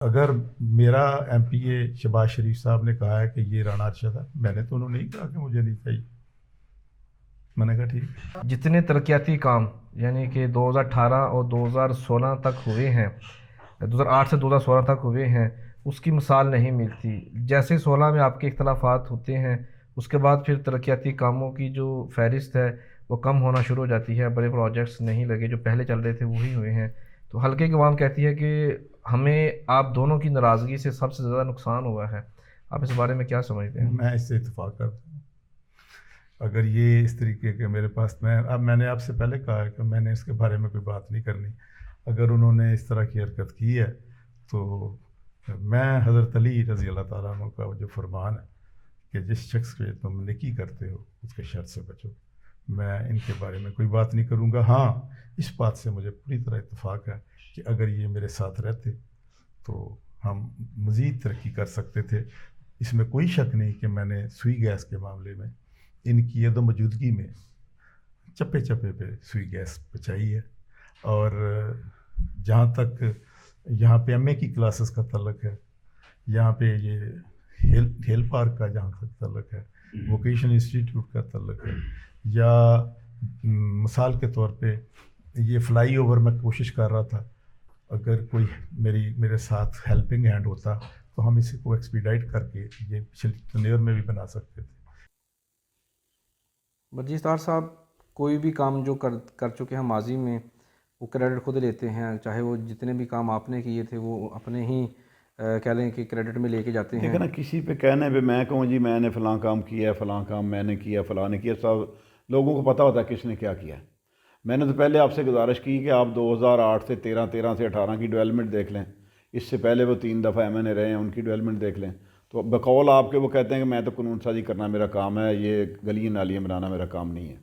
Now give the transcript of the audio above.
اگر میرا M P اے شہباز شریف صاحب نے کہا ہے کہ یہ رانا ارشد ہے، میں نے تو انہوں نے نہیں کہا کہ مجھے نہیں چاہیے، میں نے کہا ٹھیک۔ جتنے ترقیاتی کام یعنی کہ 2018 اور 2016 تک ہوئے ہیں، 2008 سے 2016 تک ہوئے ہیں، اس کی مثال نہیں ملتی۔ جیسے 16 میں آپ کے اختلافات ہوتے ہیں، اس کے بعد پھر ترقیاتی کاموں کی جو فہرست ہے وہ کم ہونا شروع ہو جاتی ہے، بڑے پروجیکٹس نہیں لگے، جو پہلے چل رہے تھے وہی ہوئے ہیں۔ تو حلقے کی عوام کہتی ہے کہ ہمیں آپ دونوں کی ناراضگی سے سب سے زیادہ نقصان ہوا ہے۔ آپ اس بارے میں کیا سمجھتے ہیں؟ میں اس سے اتفاق کرتا ہوں۔ اگر یہ اس طریقے کے میرے پاس، میں نے آپ سے پہلے کہا ہے کہ میں نے اس کے بارے میں کوئی بات نہیں کرنی۔ اگر انہوں نے اس طرح کی حرکت کی ہے تو میں حضرت علی رضی اللہ تعالیٰ عنہ کا جو فرمان ہے کہ جس شخص کے تم نیکی کرتے ہو اس کے شر سے بچو، میں ان کے بارے میں کوئی بات نہیں کروں گا۔ ہاں، اس بات سے مجھے پوری طرح اتفاق ہے کہ اگر یہ میرے ساتھ رہتے تو ہم مزید ترقی کر سکتے تھے۔ اس میں کوئی شک نہیں کہ میں نے سوئی گیس کے معاملے میں ان کی عدم موجودگی میں چپے چپے پہ سوئی گیس پہنچائی ہے۔ اور جہاں تک یہاں پہ ایم اے کی کلاسز کا تعلق ہے، یہاں پہ یہ ہیل پارک کا جہاں تک تعلق ہے، ووکیشنل انسٹیٹیوٹ کا تعلق ہے، یا مثال کے طور پہ یہ فلائی اوور میں کوشش کر رہا تھا، اگر کوئی میرے ساتھ ہیلپنگ ہینڈ ہوتا تو ہم اسی کو ایکسپیڈائٹ کر کے یہ پچھلی ٹنیئر میں بھی بنا سکتے تھے۔ برجیز طاہر صاحب، کوئی بھی کام جو کر چکے ہیں ماضی میں، وہ کریڈٹ خود لیتے ہیں، چاہے وہ جتنے بھی کام آپ نے کیے تھے وہ اپنے ہی کہہ لیں کہ کریڈٹ میں لے کے جاتے ہیں۔ دیکھیں نا، کسی پہ کہنے پہ میں کہوں جی میں نے فلاں کام کیا ہے، فلاں کام میں نے کیا، فلاں نے کیا، سب لوگوں کو پتہ ہوتا ہے کس نے کیا کیا ہے۔ میں نے تو پہلے آپ سے گزارش کی کہ آپ 2008 سے 13 سے 18 کی ڈیولپمنٹ دیکھ لیں، اس سے پہلے وہ 3 دفعہ ایم این اے رہے ہیں، ان کی ڈیولپمنٹ دیکھ لیں۔ تو بقول آپ کے وہ کہتے ہیں کہ میں تو قانون سازی کرنا میرا کام ہے، یہ گلیاں نالیاں بنانا میرا کام نہیں ہے۔